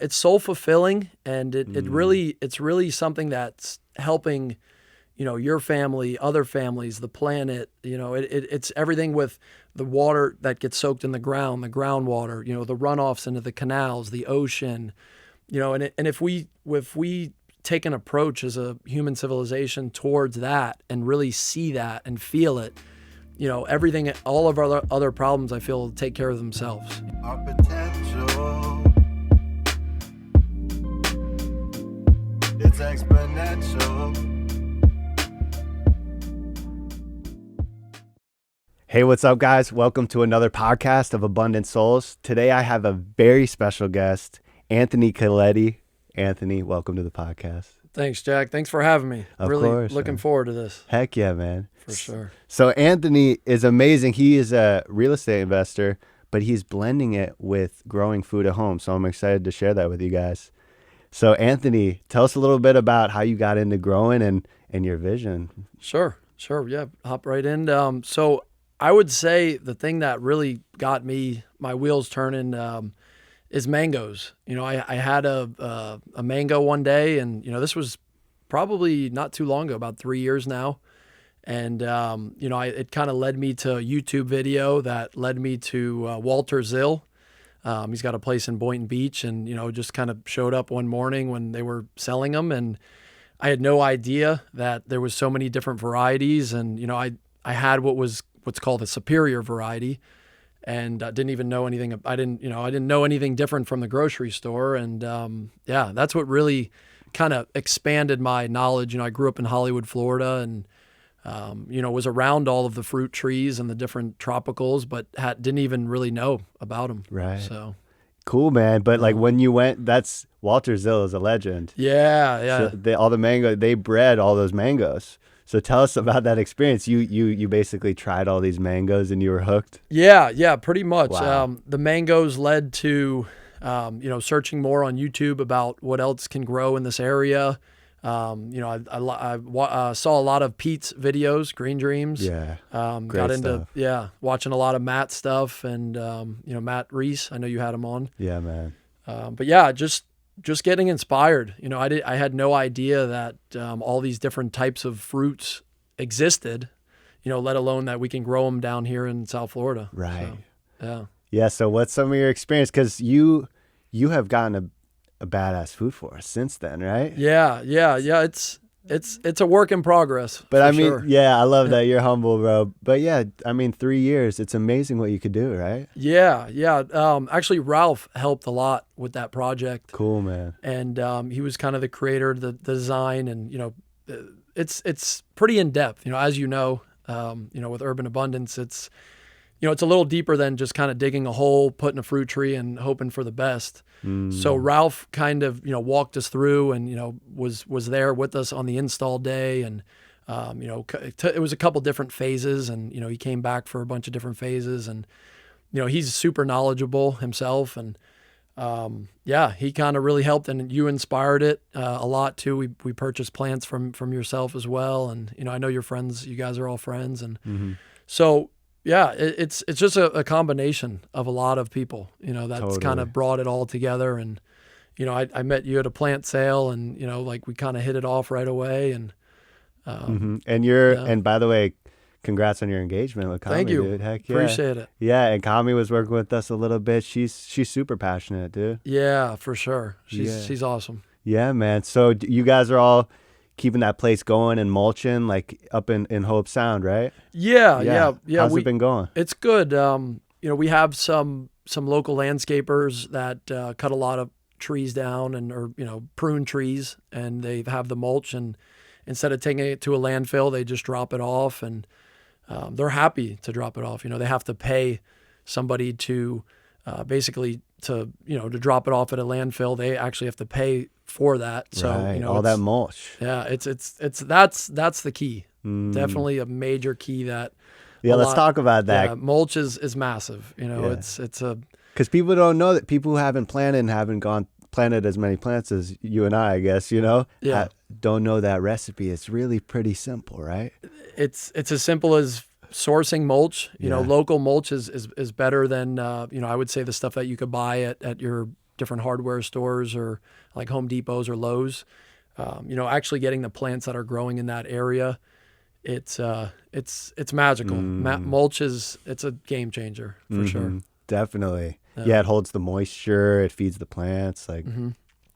It's soul fulfilling, and it's really something that's helping, your family, other families, the planet. It's everything with the water that gets soaked in the groundwater, the runoffs into the canals, the ocean, and if we take an approach as a human civilization towards that and really see that and feel it, everything, all of our other problems, I feel, will take care of themselves. Our potential, it's exponential. Hey, what's up, guys? Welcome to another podcast of Abundant Souls. Today I have a very special guest, Anthony Coletti. Anthony, welcome to the podcast. Thanks, Jack. Thanks for having me. Of really course, looking man. forward to this. Heck yeah, man. For sure. So Anthony is amazing. He is a real estate investor, but he's blending it with growing food at home. So I'm excited to share that with you guys. So Anthony, tell us a little bit about how you got into growing and your vision. Sure. Yeah, hop right in. So I would say the thing that really got my wheels turning is mangoes. I had a mango one day, and this was probably not too long ago, about 3 years now. And it kind of led me to a YouTube video that led me to Walter Zill. He's got a place in Boynton Beach, and just kind of showed up one morning when they were selling them, and I had no idea that there was so many different varieties. And I had what's called a superior variety, and didn't even know anything. I didn't know anything different from the grocery store. And that's what really kind of expanded my knowledge. I grew up in Hollywood, Florida, and was around all of the fruit trees and the different tropicals, but didn't even really know about them. Right. So cool, man. But like when you went, that's Walter Zill is a legend. Yeah. So all the mango, they bred all those mangoes. So tell us about that experience. You basically tried all these mangoes and you were hooked? Yeah, pretty much. Wow. The mangoes led to, searching more on YouTube about what else can grow in this area. I saw a lot of Pete's videos, Green Dreams. Yeah, got great into stuff. Watching a lot of Matt stuff, and Matt Reese. I know you had him on. Yeah, man. But yeah, just getting inspired. I had no idea that all these different types of fruits existed. Let alone that we can grow them down here in South Florida. Right. So, Yeah. So what's some of your experience? Because you have gotten a badass food for us since then, right? Yeah. It's a work in progress. But I mean, sure. Yeah, I love that you're humble, bro. But yeah, I mean, 3 years, it's amazing what you could do, right? Yeah. Actually, Ralph helped a lot with that project. Cool, man. And he was kind of the creator of the design, and it's pretty in depth. As with Urban Abundance, it's a little deeper than just kind of digging a hole, putting a fruit tree, and hoping for the best. So Ralph kind of walked us through, and was there with us on the install day, and it was a couple different phases, and he came back for a bunch of different phases, and he's super knowledgeable himself, and he kind of really helped, and you inspired it a lot too. We purchased plants from yourself as well, and I know your friends. You guys are all friends, and so. Yeah, it's just a combination of a lot of people, that's Totally. kind of brought it all together. And, I met you at a plant sale, and, we kind of hit it off right away. And And and by the way, congrats on your engagement with Kami. Thank you. Dude. Heck yeah. Appreciate it. Yeah, and Kami was working with us a little bit. She's super passionate, dude. Yeah, for sure. She's awesome. Yeah, man. So you guys are all keeping that place going and mulching, like up in Hobe Sound, right? Yeah. How's it been going? It's good. We have some local landscapers that cut a lot of trees down or prune trees, and they have the mulch, and instead of taking it to a landfill, they just drop it off, and they're happy to drop it off. They have to pay somebody to basically to drop it off at a landfill. They actually have to pay for that. So right. All that mulch. Yeah, that's the key. Definitely a major key that. Yeah, let's talk about that. Yeah, mulch is massive. It's a because people don't know that. People who haven't planted and haven't planted as many plants as you and I guess, don't know that recipe. It's really pretty simple, right? It's as simple as sourcing mulch. Local mulch is better than I would say the stuff that you could buy at your different hardware stores or like Home Depots or Lowe's. Actually getting the plants that are growing in that area, it's magical. Mulch it's a game changer for sure. Definitely. Yeah, it holds the moisture. It feeds the plants. Like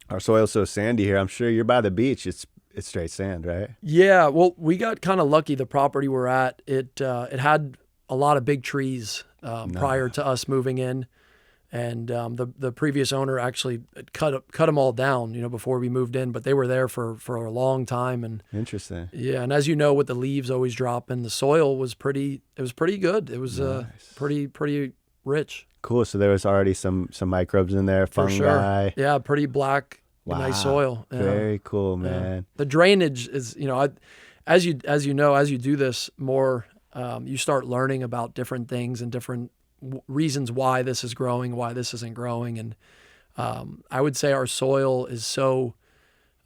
our soil's so sandy here. I'm sure you're by the beach. It's straight sand, right? Yeah. Well, we got kind of lucky. The property we're at, it had a lot of big trees prior to us moving in, and the previous owner actually cut them all down, before we moved in. But they were there for a long time, and interesting. Yeah, and as you know, with the leaves always dropping, the soil was pretty good. It was nice. Pretty rich. Cool. So there was already some microbes in there, fungi. For sure. Yeah, pretty black, nice soil. Yeah. Very cool, man. Yeah. The drainage is, as you do this more, you start learning about different things and different reasons why this is growing, why this isn't growing, and I would say our soil is so.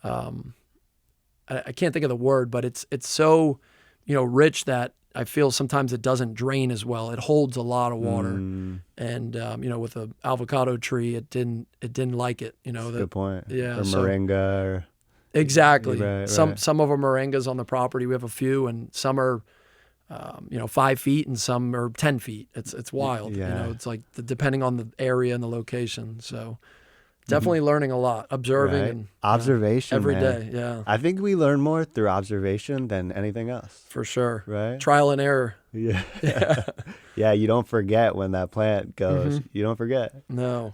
I can't think of the word, but it's so, rich that I feel sometimes it doesn't drain as well. It holds a lot of water, and with the avocado tree, it didn't like it. That's a good point. Yeah, or moringa. Or... Exactly. Right. Some of them moringas on the property. We have a few, and some are, 5 feet, and some are 10 feet. It's wild. Yeah. It's like depending on the area and the location. So. Definitely learning a lot, observing and observation every man. day. Yeah, I think we learn more through observation than anything else. For sure. Right. Trial and error. Yeah. Yeah. You don't forget when that plant goes. You don't forget. No.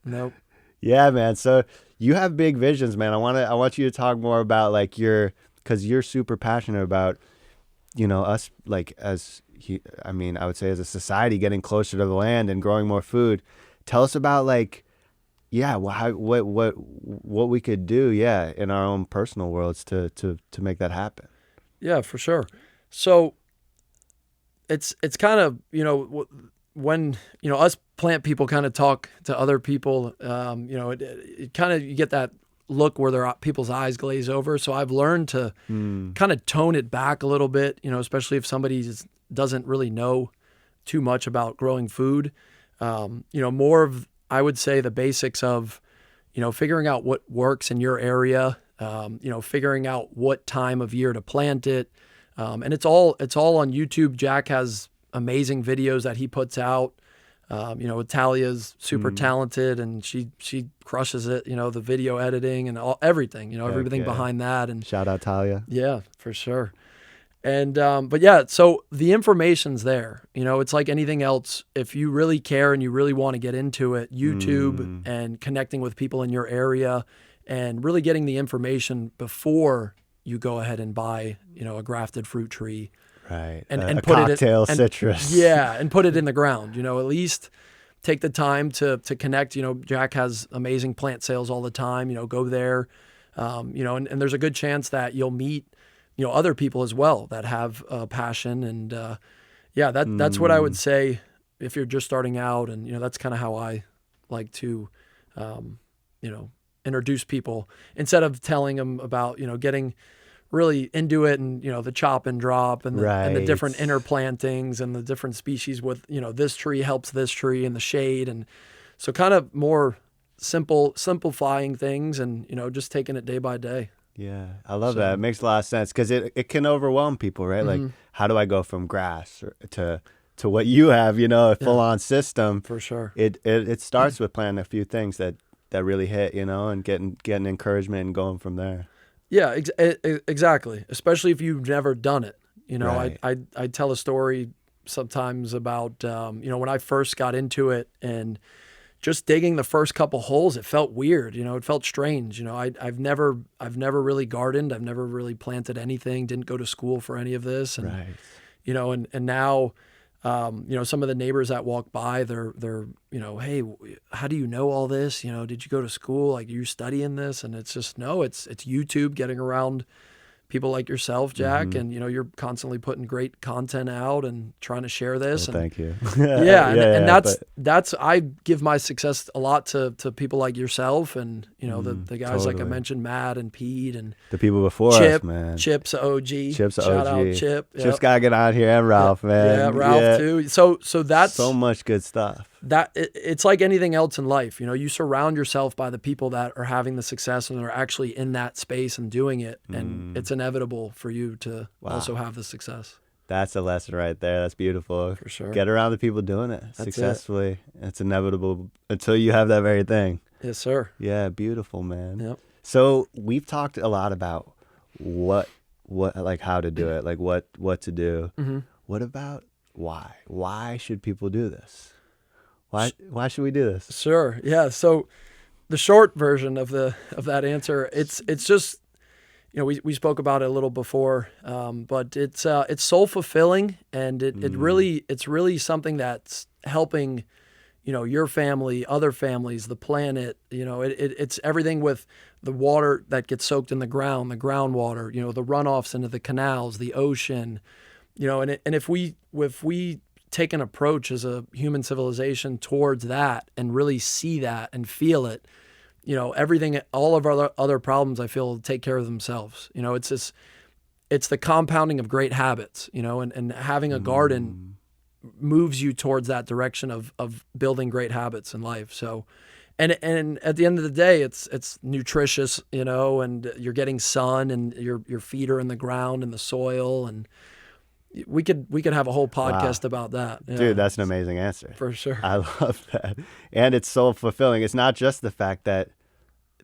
Nope. Yeah, man. So you have big visions, man. I want you to talk more about like because you're super passionate about, us like I would say as a society getting closer to the land and growing more food. Tell us about like. Yeah, what we could do, in our own personal worlds to make that happen. Yeah, for sure. So it's kind of when us plant people kind of talk to other people, it kind of you get that look where people's eyes glaze over. So I've learned to kind of tone it back a little bit, especially if somebody doesn't really know too much about growing food. More of I would say the basics of, figuring out what works in your area, figuring out what time of year to plant it. And it's all on YouTube. Jack has amazing videos that he puts out. Talia's super talented and she crushes it, the video editing and everything, everything behind that. And shout out Talia. Yeah, for sure. And, so the information's there, it's like anything else. If you really care and you really want to get into it, YouTube and connecting with people in your area and really getting the information before you go ahead and buy, a grafted fruit tree. Right. And a put cocktail citrus. Yeah. And put it in the ground, at least take the time to connect. Jack has amazing plant sales all the time, go there, and there's a good chance that you'll meet other people as well that have a passion. And that's what I would say if you're just starting out. And, that's kind of how I like to, introduce people instead of telling them about, getting really into it and, the chop and drop and the different interplantings and the different species with, this tree helps this tree in the shade. And so kind of more simplifying things and, just taking it day by day. Yeah, I love that. It makes a lot of sense because it can overwhelm people, right? Like, how do I go from grass to what you have, a full-on system? For sure. It starts with planting a few things that really hit, and getting encouragement and going from there. Yeah, exactly. Especially if you've never done it. Right. I tell a story sometimes about, when I first got into it and just digging the first couple holes, it felt weird. It felt strange. I've never really gardened. I've never really planted anything. Didn't go to school for any of this. And, right. And now, some of the neighbors that walk by, they're, hey, how do you know all this? Did you go to school? Like, are you studying this? And it's just, no, it's YouTube, getting around people like yourself, Jack, and you're constantly putting great content out and trying to share this. Well, thank you. And that's I give my success a lot to people like yourself and the guys totally. like I mentioned, Matt and Pete and the people before Chip, us, man. Chip's OG. Chip's Shout OG. out Chip. Chip's gotta get on here and Ralph, man. Yeah, Ralph too. So that's so much good stuff. it's like anything else in life. You surround yourself by the people that are having the success and are actually in that space and doing it, and it's inevitable for you to also have the success. That's a lesson right there. That's beautiful. For sure. Get around the people doing it That's successfully. It's inevitable until you have that very thing. Yes, sir. Yeah, beautiful, man. Yep. So we've talked a lot about what like how to do it, like what to do. Mm-hmm. What about why? Why should people do this? Why should we do this? Sure. Yeah. So the short version of that answer, it's just, we spoke about it a little before, but it's soul fulfilling, and it's really something that's helping, your family, other families, the planet. It's everything with the water that gets soaked in the groundwater, the runoffs into the canals, the ocean, and if we take an approach as a human civilization towards that and really see that and feel it, everything, all of our other problems, I feel, take care of themselves. It's the compounding of great habits, and having a garden moves you towards that direction of building great habits in life. So, and at the end of the day, it's nutritious, and you're getting sun, and your feet are in the ground and the soil, and we could have a whole podcast about that. Yeah, dude, that's an amazing answer. For sure. I love that. And it's so fulfilling. It's not just the fact that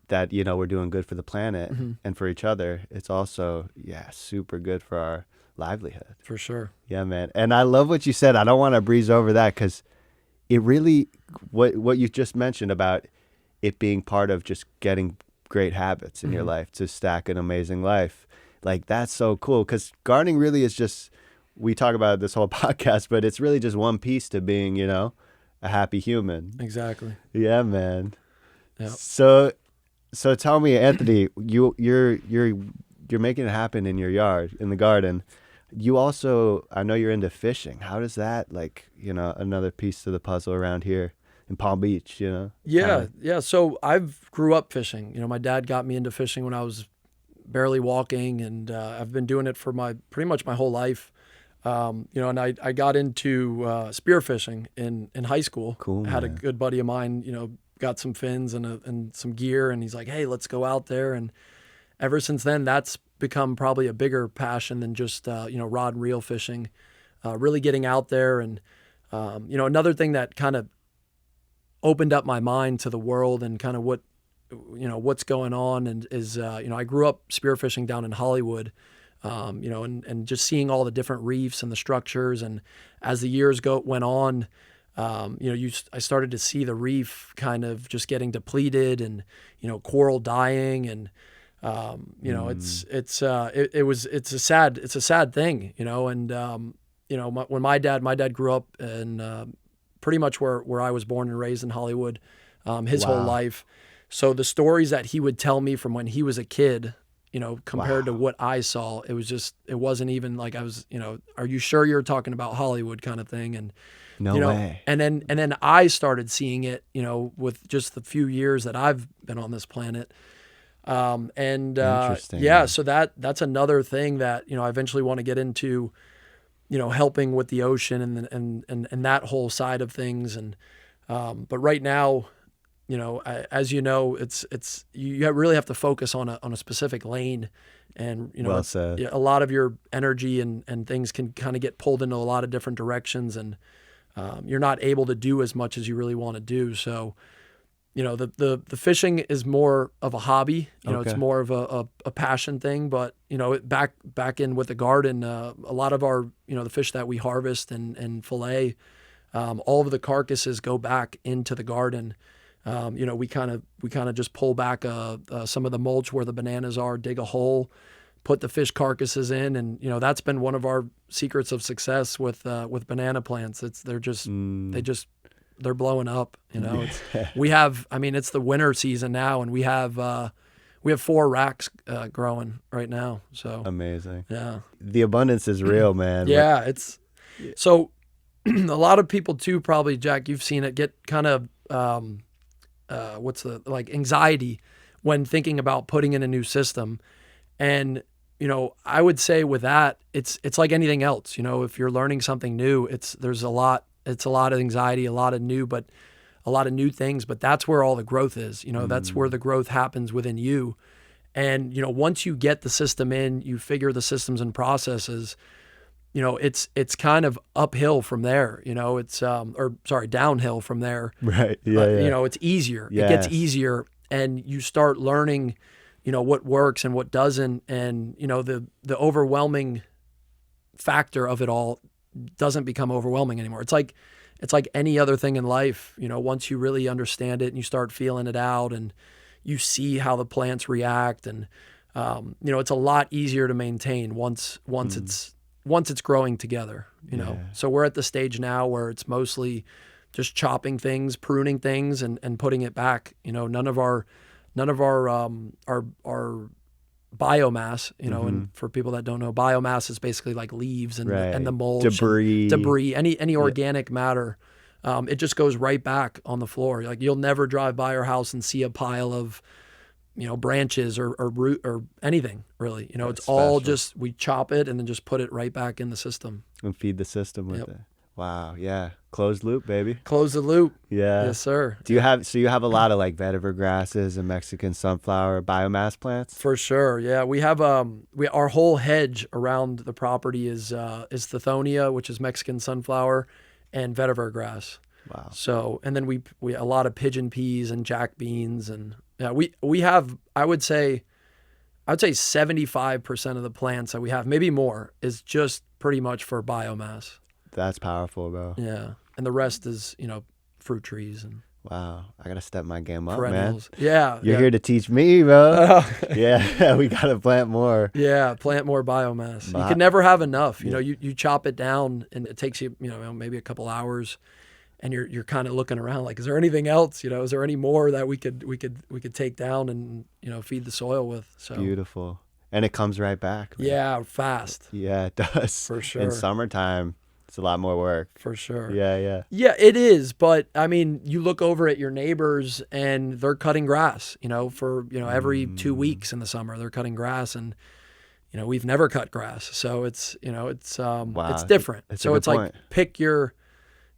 we're doing good for the planet and for each other. It's also, super good for our livelihood. For sure. Yeah, man. And I love what you said. I don't want to breeze over that, because it really, what you just mentioned about it being part of just getting great habits in your life to stack an amazing life. Like, that's so cool, because gardening really is just, we talk about this whole podcast, but it's really just one piece to being, a happy human. Exactly. Yeah, man. Yep. So tell me, Anthony, you're making it happen in your yard, in the garden. You also, I know you're into fishing. How does that, another piece to the puzzle around here in Palm Beach, Yeah. So I've grew up fishing. My dad got me into fishing when I was barely walking, and I've been doing it for pretty much my whole life. And I got into spearfishing in high school. Cool. I had a man. good buddy of mine, got some fins and some gear, and he's like, "Hey, let's go out there." And ever since then, that's become probably a bigger passion than just rod and reel fishing. Really getting out there, and another thing that kind of opened up my mind to the world and kind of what's going on, and is I grew up spearfishing down in Hollywood. And just seeing all the different reefs and the structures, and as the years went on, I started to see the reef kind of just getting depleted, and coral dying, and it's a sad thing, and when my dad grew up in pretty much where I was born and raised in Hollywood, his whole life. So the stories that he would tell me from when he was a kid, compared to what I saw, it wasn't even like I was, are you sure you're talking about Hollywood kind of thing? And, No way. And then I started seeing it, with just the few years that I've been on this planet. Interesting. So that's another thing that, I eventually want to get into, helping with the ocean and that whole side of things. And, but right now, as it's you really have to focus on a specific lane, and Well said. a lot of your energy and things can kind of get pulled into a lot of different directions, and you're not able to do as much as you really want to do. So, the fishing is more of a hobby. It's more of a passion thing. But back in with the garden, a lot of our the fish that we harvest and fillet, all of the carcasses go back into the garden. We kind of just pull back some of the mulch where the bananas are, dig a hole, put the fish carcasses in, and that's been one of our secrets of success with banana plants. They're blowing up. It's the winter season now, and we have 4 racks growing right now. So amazing. Yeah, the abundance is real, man. Yeah, it's so. A lot of people too, probably, Jack, you've seen it, get kind of anxiety when thinking about putting in a new system. And, I would say with that, it's like anything else, if you're learning something new, there's a lot It's a lot of anxiety, a lot of new things, but that's where all the growth is. That's where the growth happens within you. And, once you get the system in, you figure the systems and processes, it's kind of uphill from there, downhill from there. Right. Yeah. It's easier. Yes. It gets easier, and you start learning, what works and what doesn't. And, the overwhelming factor of it all doesn't become overwhelming anymore. It's like any other thing in life. Once you really understand it and you start feeling it out and you see how the plants react, and it's a lot easier to maintain once it's growing together. So we're at the stage now where it's mostly just chopping things, pruning things, and putting it back. None of our biomass, and for people that don't know, biomass is basically like leaves and the mulch, debris, any organic matter. It just goes right back on the floor. Like, you'll never drive by our house and see a pile of, branches or root or anything really. That's it's all special. just, we chop it and then just put it right back in the system And feed the system with it. Wow. Yeah. Closed loop, baby. Close the loop. Yeah. Yes, sir. Do you have a lot of like vetiver grasses and Mexican sunflower biomass plants? For sure. Yeah. We have, our whole hedge around the property is Tithonia, which is Mexican sunflower, and vetiver grass. Wow. So, and then we a lot of pigeon peas and jack beans, and we have, I would say 75% of the plants that we have, maybe more, is just pretty much for biomass. That's powerful, bro. Yeah. And the rest is, fruit trees and Wow. I got to step my game up, perennials. man. Yeah. You're here to teach me, bro. Yeah. We got to plant more. Yeah, plant more biomass. You Wow. can never have enough. You chop it down and it takes you, maybe a couple hours, and you're kind of looking around like, is there anything else? Is there any more that we could take down and, feed the soil with? So Beautiful. And it comes right back, man. yeah, fast. Yeah, it does. For sure. In summertime, it's a lot more work. For sure. Yeah. Yeah, it is. But I mean, you look over at your neighbors and they're cutting grass, for, every 2 weeks in the summer, they're cutting grass, and, we've never cut grass. So it's, it's different. That's a so good it's point. like, pick your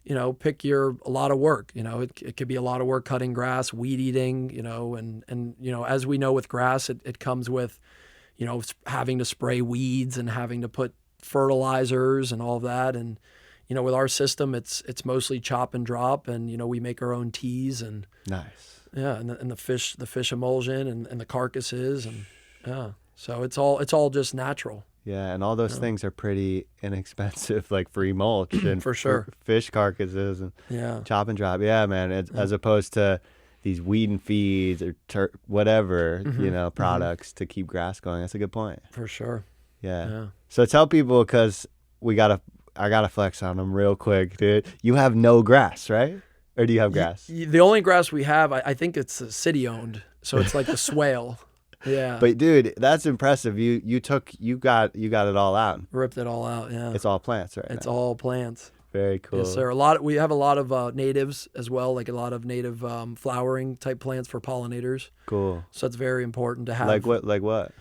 a lot of work. It could be a lot of work cutting grass, weed eating, and as we know with grass, it comes with, having to spray weeds and having to put fertilizers and all that. And, with our system, it's mostly chop and drop, and, we make our own teas and Nice. yeah, and the fish emulsion and the carcasses, and yeah. So it's all just natural. Yeah, and all those things are pretty inexpensive, like free mulch and For sure. Fish carcasses and Yeah. chop and drop. Yeah, man. As opposed to these weed and feeds or whatever, products to keep grass going. That's a good point. For sure. Yeah. Yeah. So tell people, because I gotta flex on them real quick, dude. You have no grass, right? Or do you have grass? The only grass we have, I think it's city owned, so it's like the swale. Yeah. But dude, that's impressive. You got it all out. Ripped it all out. Yeah. It's all plants, right? It's now. all plants. Very cool. Yes, sir. We have a lot of natives as well, like a lot of native flowering type plants for pollinators. Cool. So it's very important to have. Like what?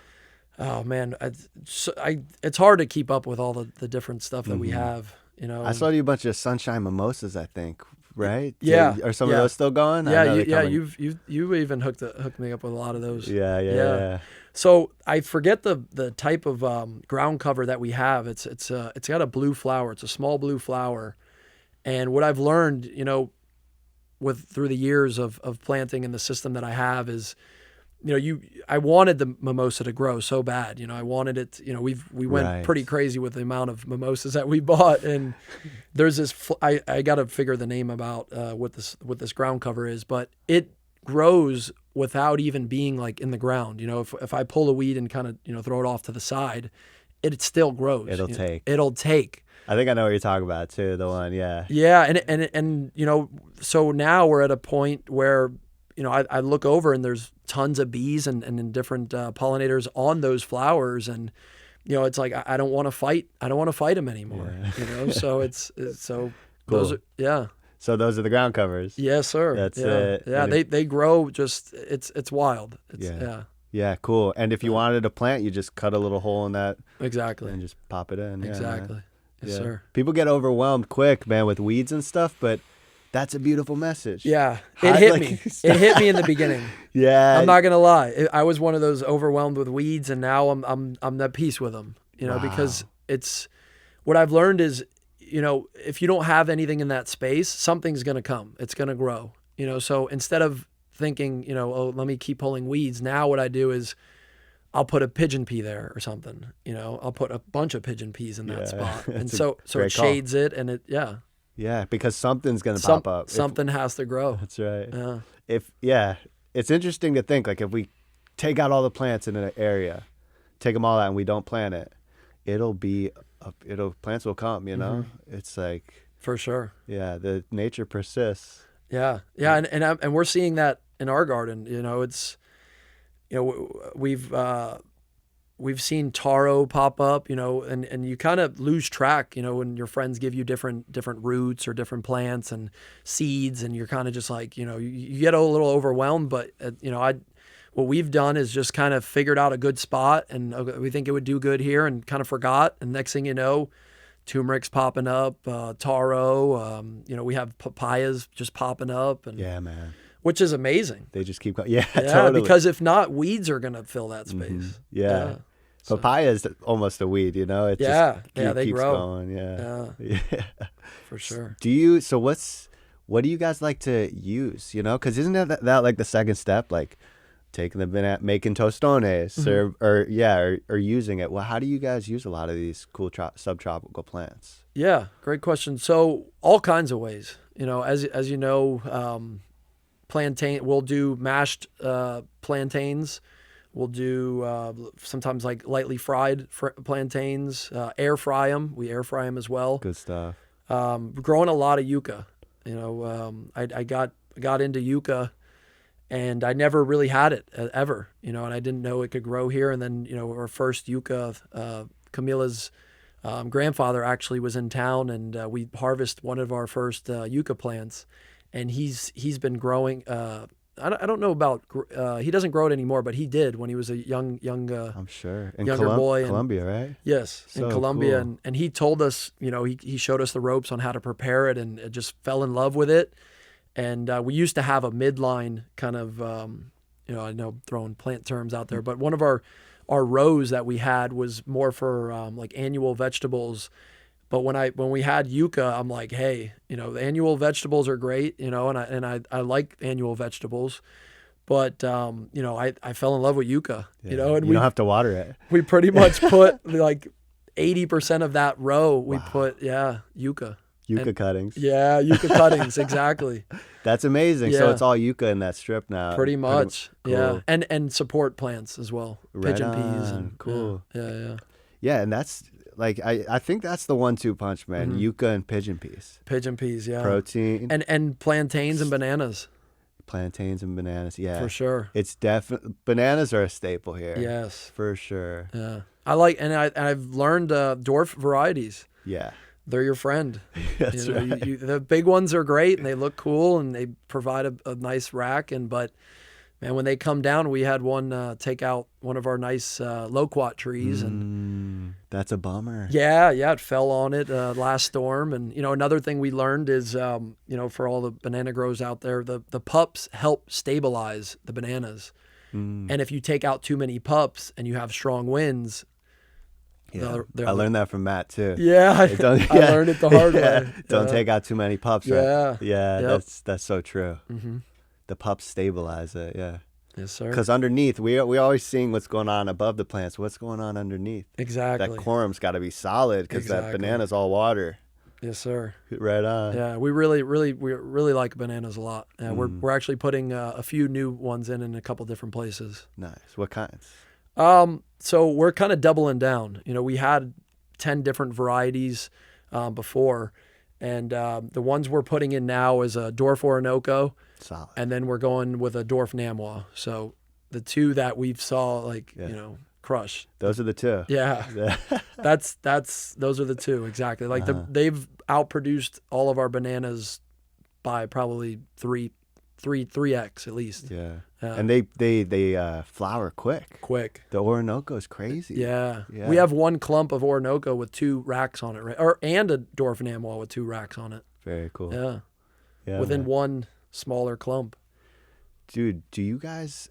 Oh man, it's hard to keep up with all the different stuff that we have. I sold you a bunch of sunshine mimosas, I think, right? Yeah. Are some of those still going? I Yeah, know they're coming. you even hooked me up with a lot of those. Yeah. So I forget the type of ground cover that we have. It's got a blue flower. It's a small blue flower, and what I've learned, through the years of planting in the system that I have is, I wanted the mimosa to grow so bad. I wanted it. We went Right. pretty crazy with the amount of mimosas that we bought, and there's this. I got to figure the name about what this ground cover is, but it grows without even being like in the ground. If I pull a weed and kind of throw it off to the side, it still grows. It'll take. It'll take. I think I know what you're talking about too. The one, yeah. Yeah, and so now we're at a point where I look over and there's tons of bees and different pollinators on those flowers, and it's like I don't want to fight. I don't want to fight them anymore. Yeah. So it's so Cool. those are, yeah. So those are the ground covers. Yes, sir. That's yeah. it. Yeah, And they grow just it's wild. Yeah. Yeah, cool. And if you wanted to plant, you just cut a little hole in that Exactly. and just pop it in. Yeah, Exactly. man. Yes, sir. People get overwhelmed quick, man, with weeds and stuff, but that's a beautiful message. Yeah, How- it hit like, me. It hit me in the beginning. Yeah. I'm not gonna lie. I was one of those overwhelmed with weeds, and now I'm at peace with them. Because it's what I've learned is, if you don't have anything in that space, something's gonna come. It's gonna grow. So instead of thinking, oh, let me keep pulling weeds, now what I do is I'll put a pigeon pea there or something. I'll put a bunch of pigeon peas in that spot, and so it great call. shades it, and Yeah, because something's going to pop up. Something has to grow. That's right. Yeah. It's interesting to think, like, if we take out all the plants in an area, take them all out and we don't plant it, plants will come, It's like, For sure. yeah, the nature persists. Yeah. And we're seeing that in our garden. It's, we've seen taro pop up, and you kind of lose track, when your friends give you different roots or different plants and seeds, and you're kind of just like, you get a little overwhelmed. But what we've done is just kind of figured out a good spot, and we think it would do good here, and kind of forgot. And next thing you know, turmeric's popping up, taro, we have papayas just popping up, and Yeah, man. which is amazing. They just keep going. Yeah, Yeah, totally. because if not, weeds are gonna fill that space. Mhm. Yeah. Papaya is almost a weed, It Yeah, just they keeps grow. going. Yeah. Yeah, Yeah. for sure. What do you guys like to use, Because isn't that like the second step, like taking the banana, making tostones or using it? Well, how do you guys use a lot of these cool subtropical plants? Yeah, great question. So all kinds of ways, as you know, plantain, we'll do mashed plantains. We'll do sometimes like lightly fried plantains, air fry them. We air fry them as well. Good stuff. Growing a lot of yucca. I got into yucca, and I never really had it ever. And I didn't know it could grow here. And then our first yucca, Camila's grandfather actually was in town, and we harvested one of our first yucca plants, and he's been growing. I don't know about he doesn't grow it anymore, but he did when he was a young I'm sure in younger boy. Colombia, right? Yes, So in Colombia, cool. and he told us, he showed us the ropes on how to prepare it, and just fell in love with it. And we used to have a midline kind of, I know throwing plant terms out there, but one of our rows that we had was more for like annual vegetables. But when we had yucca, I'm like, hey, the annual vegetables are great, and I like annual vegetables, but I fell in love with yucca, Yeah. and you don't have to water it. we pretty much put like 80% of that row we put yucca. Yucca cuttings. Yeah, yucca cuttings, exactly. That's amazing. So Yeah. it's all yucca in that strip now. Pretty much. Cool. Yeah. And support plants as well. Right Pigeon peas on. and Cool. Yeah. Yeah, and that's like I think that's the 1-2 punch, man. Mm-hmm. Yucca and pigeon peas. Pigeon peas, yeah. Protein. And plantains and bananas. Plantains and bananas. Yeah. For sure. It's definitely bananas are a staple here. Yes. For sure. Yeah. I've learned dwarf varieties. Yeah. They're your friend. That's right. The big ones are great, and they look cool, and they provide a nice rack. But man, when they come down, we had one take out one of our nice loquat trees, and That's a bummer. yeah, it fell on it last storm. And another thing we learned is for all the banana growers out there, the pups help stabilize the bananas. And if you take out too many pups and you have strong winds, Yeah. they're- I learned that from Matt too. yeah, I Yeah. learned it the hard way. Don't Yeah. take out too many pups, Yeah. right? Yeah, Yep. that's so true. Mm-hmm. The pups stabilize it, yeah. Yes, sir. Because underneath, we always seeing what's going on above the plants. What's going on underneath? Exactly. That corum's got to be solid because that Exactly. banana's all water. Yes, sir. Right on. Yeah, we really like bananas a lot. Yeah, we're actually putting a few new ones in a couple different places. Nice. What kinds? So we're kind of doubling down. We had 10 different varieties before, and the ones we're putting in now is a Dwarf Orinoco, Solid. and then we're going with a Dwarf Namwa. So the two that we've saw crush. Those are the two. Yeah, those are the two exactly. Like they've outproduced all of our bananas by probably 3x at least. Yeah. Yeah. And they flower quick. Quick. The Orinoco is crazy. Yeah. Yeah. We have one clump of Orinoco with 2 racks on it, right? And a dwarf enamel with 2 racks on it. Very cool. Yeah. Yeah, Within man. one smaller clump. Dude, do you guys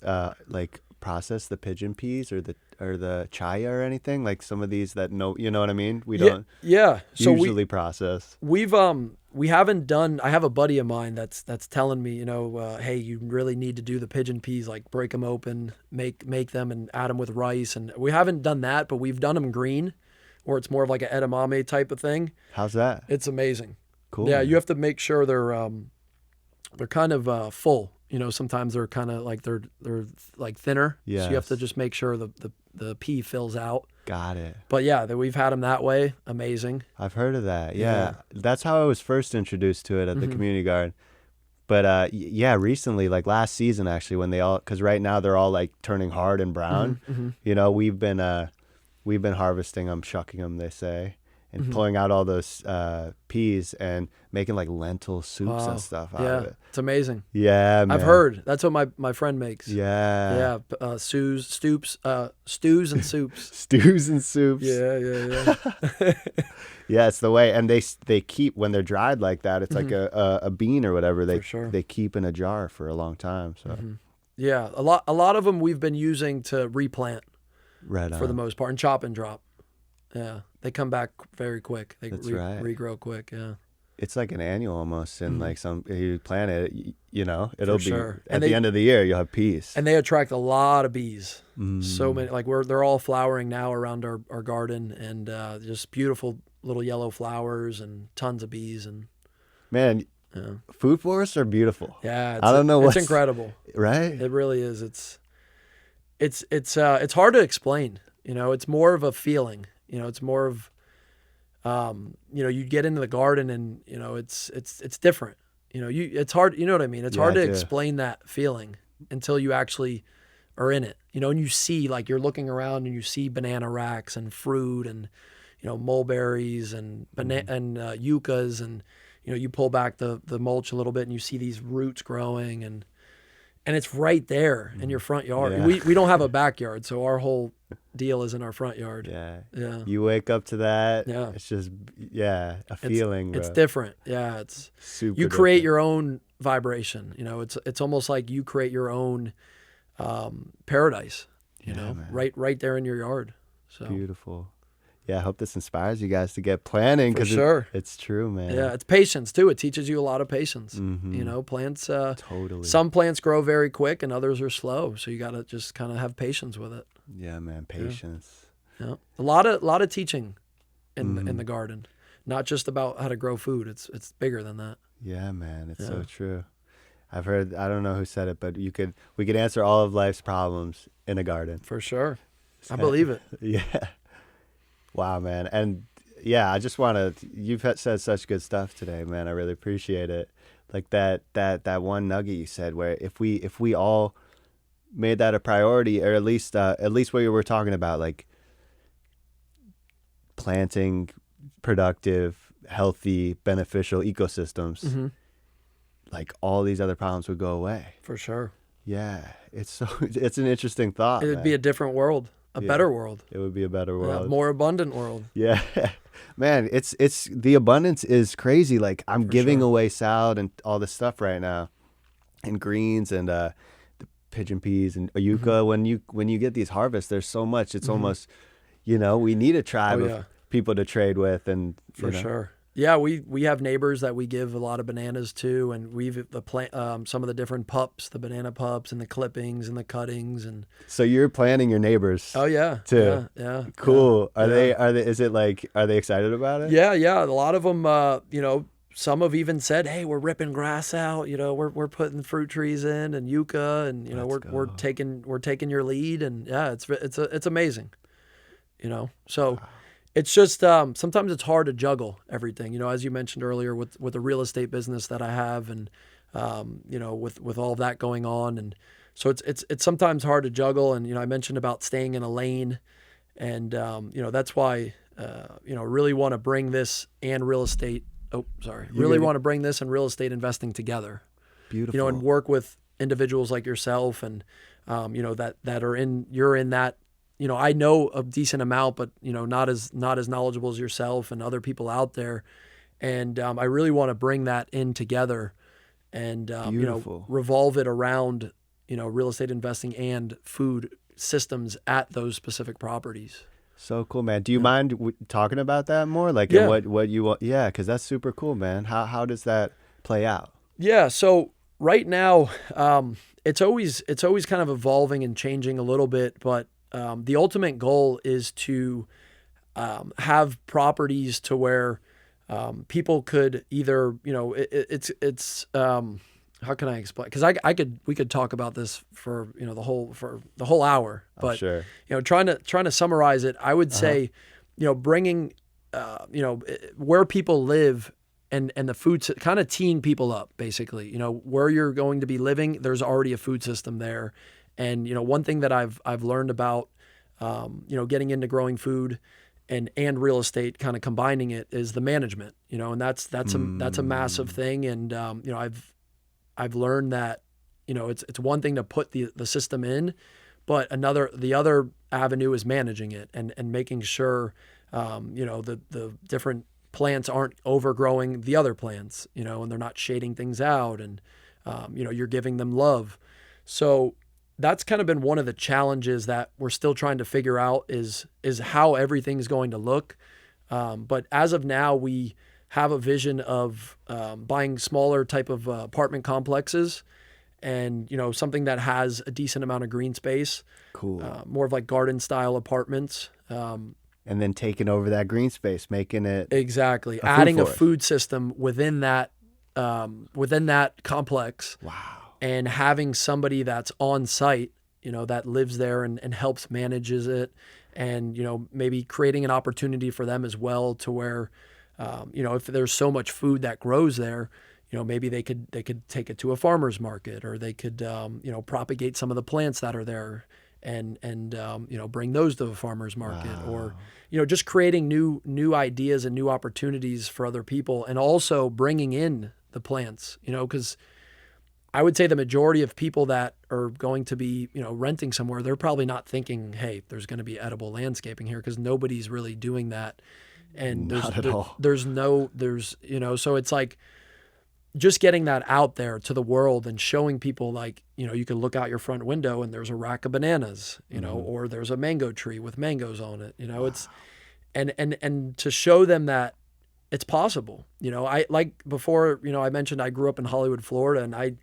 like process the pigeon peas or the chaya or anything? Like some of these that you know what I mean? We don't Yeah. So usually process. we haven't done. I have a buddy of mine that's telling me, hey, you really need to do the pigeon peas, like break them open, make them, and add them with rice. And we haven't done that, but we've done them green, or it's more of like an edamame type of thing. How's that? It's amazing. Cool. Yeah, man. you have to make sure they're kind of full. Sometimes they're kind of like they're like thinner. So you have to Yes. just make sure the pea fills out. Got it. But yeah, we've had them that way. Amazing. I've heard of that. Yeah. Yeah. That's how I was first introduced to it at the community garden. But yeah, recently, like last season, actually, when because right now they're all like turning hard and brown. We've been harvesting them, shucking them, they say, and pulling out all those peas and making like lentil soups and stuff out of it. It's amazing. Yeah, man. I've heard. That's what my friend makes. Yeah. Yeah, stews and soups. Stews and soups. Yeah. Yeah, it's the way, and they keep when they're dried like that. It's like a bean or whatever. For sure. They keep in a jar for a long time. So Yeah, a lot of them we've been using to replant right on. for the most part and chop and drop. Yeah, they come back very quick. They That's right. regrow quick. Yeah. It's like an annual almost, and like you plant it, it'll be sure. at And the end of the year you'll have peas. And they attract a lot of bees. So many, like they're all flowering now around our garden, and just beautiful little yellow flowers and tons of bees. And Man, yeah, food forests are beautiful. yeah, I don't know it's what's incredible. Right? It really is. It's hard to explain. It's more of a feeling. It's more of you get into the garden and it's different. It's hard. You know what I mean? It's hard to I do. explain that feeling until you actually are in it. And you see, like, you're looking around and you see banana racks and fruit and mulberries and and yuccas, and you pull back the mulch a little bit and you see these roots growing, and it's right there in your front yard. Yeah. We don't have a backyard, so our whole deal is in our front yard. Yeah. You wake up to that. Yeah. It's just a feeling. It's bro. different. Yeah, it's Super you create different. your own vibration. It's almost like you create your own paradise. Man. right there in your yard. So Beautiful. Yeah, I hope this inspires you guys to get planning, For because sure. it's true, man. yeah, it's patience too. It teaches you a lot of patience. Plants. Totally. Some plants grow very quick and others are slow. So you got to just kind of have patience with it. Yeah, man. Patience. Yeah, a lot of teaching in the garden, not just about how to grow food. It's bigger than that. Yeah, man. It's Yeah. so true. I've heard, I don't know who said it, but we could answer all of life's problems in a garden. For sure, I believe it. Yeah. Wow, man. And yeah, I just want to, you've said such good stuff today, man. I really appreciate it. Like that one nugget you said, where if we all made that a priority, or at least what you were talking about, like planting productive, healthy, beneficial ecosystems, like all these other problems would go away. For sure, Yeah. It's an interesting thought. it would be a different world, a better world, It would be a better a world. more abundant world. Yeah. Man, it's the abundance is crazy. Like I'm giving sure. away salad and all this stuff right now, and greens and the pigeon peas and yucca. When you get these harvests, there's so much. It's almost, we need a tribe of people to trade with, and For sure. Yeah, we have neighbors that we give a lot of bananas to, and we've some of the different pups, the banana pups and the clippings and the cuttings, and So you're planting your neighbors. oh yeah, Too. yeah, Cool. yeah. Are they? Is it like? Are they excited about it? Yeah. A lot of them, some have even said, "Hey, we're ripping grass out. We're putting fruit trees in and yucca, and we're taking your lead." And yeah, it's amazing. So it's just sometimes it's hard to juggle everything. As you mentioned earlier, with the real estate business that I have, and with all of that going on, and so it's sometimes hard to juggle. And I mentioned about staying in a lane, and that's why really want to bring this and real estate. Oh, sorry. Really want to bring this and real estate investing together. Beautiful. and work with individuals like yourself and, that are you're in that, I know a decent amount, but, not as knowledgeable as yourself and other people out there. And I really want to bring that in together and, Beautiful. revolve it around, real estate investing and food systems at those specific properties. So cool, man. Do you mind talking about that more? Like, Yeah. and what you want? Yeah, because that's super cool, man. How does that play out? Yeah. So right now, it's always kind of evolving and changing a little bit, but the ultimate goal is to have properties to where people could either, it's how can I explain? Because we could talk about this for the whole hour, but Sure. trying to summarize it, I would say, bringing where people live and the food kind of teeing people up basically. Where you're going to be living, there's already a food system there, and one thing that I've learned about getting into growing food and real estate, kind of combining it, is the management. And that's a massive thing, and I've learned that, it's one thing to put the system in, but the other avenue is managing it and making sure, the different plants aren't overgrowing the other plants, and they're not shading things out, and, you're giving them love. So that's kind of been one of the challenges that we're still trying to figure out is how everything's going to look. But as of now, we have a vision of buying smaller type of apartment complexes, and something that has a decent amount of green space. Cool. More of like garden style apartments. And then taking over that green space, making it Exactly. food Adding a forest. food system within that complex. Wow. And having somebody that's on site, that lives there and helps manages it, and maybe creating an opportunity for them as well, to where if there's so much food that grows there, maybe they could take it to a farmer's market, or they could propagate some of the plants that are there and bring those to the farmer's market. Wow. Or just creating new ideas and new opportunities for other people, and also bringing in the plants, because I would say the majority of people that are going to be, renting somewhere, they're probably not thinking, hey, there's going to be edible landscaping here, because nobody's really doing that. And Not at all. So it's like just getting that out there to the world and showing people, like, you can look out your front window and there's a rack of bananas, or there's a mango tree with mangoes on it. It's, and to show them that it's possible. I, like before, I mentioned I grew up in Hollywood, Florida, and I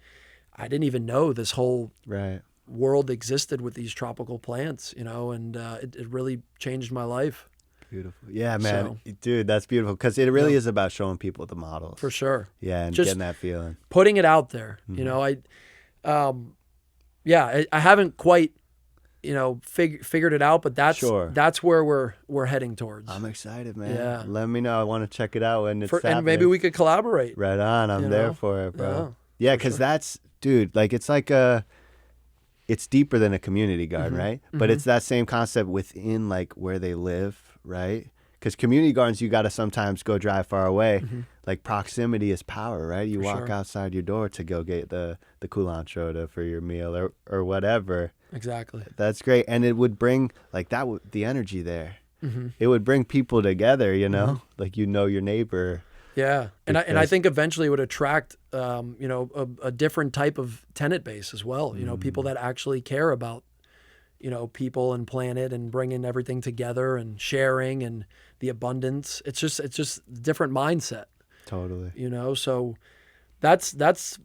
didn't even know this whole Right. world existed with these tropical plants, and it really changed my life. Beautiful. Yeah, man. Dude, that's beautiful, because it really is about showing people the models. For sure. Yeah, and Just getting that feeling. Putting it out there. I haven't quite, figured it out, but that's where we're heading towards. I'm excited, man. Yeah. Let me know. I want to check it out when it's happening. And maybe we could collaborate. Right on. I'm there for it, bro. Yeah, because sure. that's, dude, like, it's like it's deeper than a community garden, right? But it's that same concept within, like, where they live, right? Because community gardens, you got to sometimes go drive far away. Like, proximity is power, right? You walk outside your door to go get the culantro for your meal or whatever. Exactly. That's great. And it would bring, like, the energy there. It would bring people together, like, your neighbor. Yeah. And I think eventually it would attract, a different type of tenant base as well. People that actually care about, people and planet, and bringing everything together and sharing and the abundance. It's just different mindset. Totally. So that's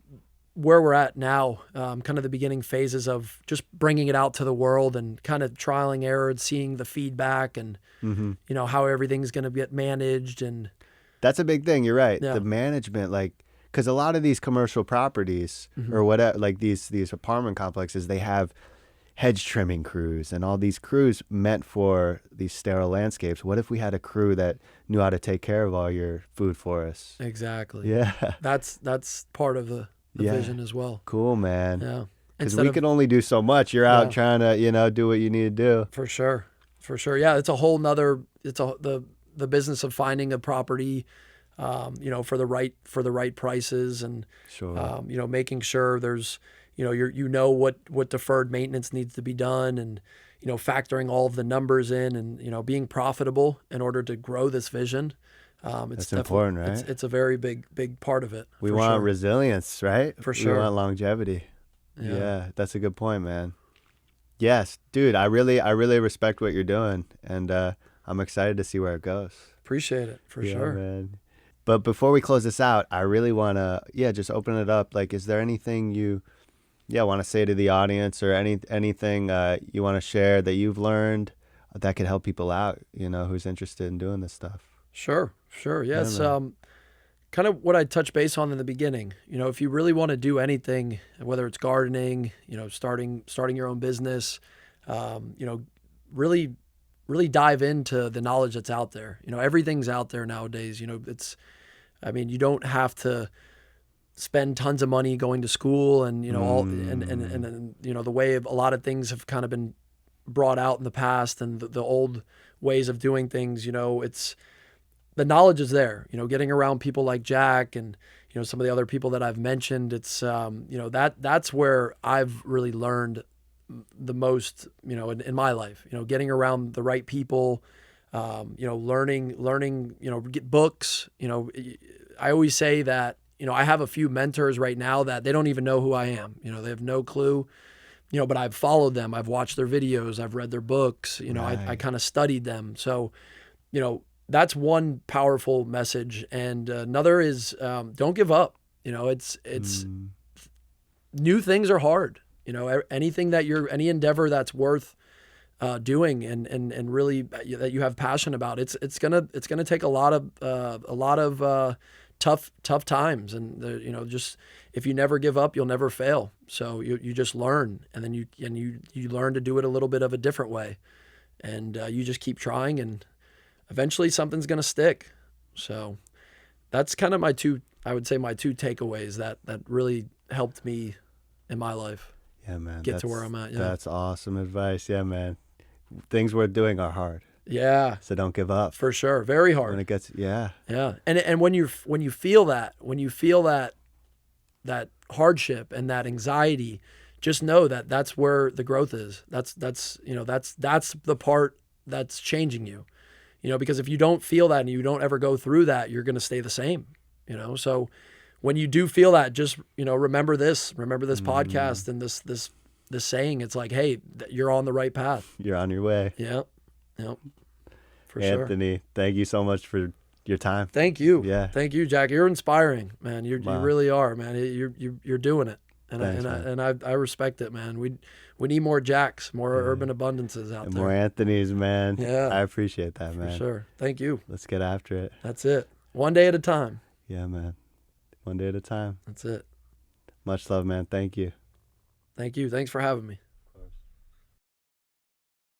where we're at now. Kind of the beginning phases of just bringing it out to the world and kind of trial and error and seeing the feedback and, how everything's going to get managed. And that's a big thing. You're right. Yeah. The management, like, because a lot of these commercial properties or whatever, like these apartment complexes, they have hedge trimming crews and all these crews meant for these sterile landscapes. What if we had a crew that knew how to take care of all your food for us? Exactly. Yeah. That's part of the vision as well. Cool, man. Yeah. Because we can only do so much. You're out trying to, do what you need to do. For sure. Yeah. It's a whole nother, the business of finding a property, for the right prices, and Sure. making sure there's what deferred maintenance needs to be done, and factoring all of the numbers in, and being profitable in order to grow this vision. It's That's important, right? it's a very big part of it. We for want sure. resilience, right? For We sure. want longevity. Yeah. Yeah, that's a good point, man. Yes, dude, I really respect what you're doing, and I'm excited to see where it goes. Appreciate it for Yeah, sure. man. But before we close this out, I really want to, just open it up. Like, is there anything you, want to say to the audience, or anything you want to share that you've learned that could help people out, who's interested in doing this stuff? Sure. Yes. man. Kind of what I touched base on in the beginning. If you really want to do anything, whether it's gardening, starting your own business, really dive into the knowledge that's out there. Everything's out there nowadays. You don't have to spend tons of money going to school, and the way a lot of things have kind of been brought out in the past, and the old ways of doing things. It's the knowledge is there. Getting around people like Jack and some of the other people that I've mentioned. It's that's where I've really learned the most. In my life. Getting around the right people. Learning. Get books. I always say that. I have a few mentors right now that they don't even know who I am. They have no clue. But I've followed them. I've watched their videos. I've read their books. I Right. kind of studied them. So, that's one powerful message. And another is don't give up. It's new things are hard. Anything that any endeavor that's worth doing and really that you have passion about, it's gonna take a lot of tough times, and just if you never give up, you'll never fail. So you just learn, and then you learn to do it a little bit of a different way, and you just keep trying, and eventually something's gonna stick. So that's kind of my two takeaways that really helped me in my life Yeah, man. get to where I'm at. Yeah. That's awesome advice. Yeah, man. Things worth doing are hard, Yeah, so don't give up. for sure. Very When hard. it gets, Yeah. And when you feel that hardship and that anxiety, just know that that's where the growth is. That's the part that's changing you. Because if you don't feel that and you don't ever go through that, you're going to stay the same. So when you do feel that, just remember this podcast and this saying. It's like, hey, you're on the right path. you're on your way. Yeah. For sure. Anthony, thank you so much for your time. Thank you. Yeah. Thank you, Jack. You're inspiring, man. You Wow. really are, man. You're doing it, and Thanks, man. I respect it, man. We need more Jacks, more urban abundances out And there. more Anthony's, man. Yeah. I appreciate that, For man. sure. Thank you. Let's get after it. That's it. One day at a time. Yeah, man. One day at a time. That's it. Much love, man. Thank you. Thank you. Thanks for having me.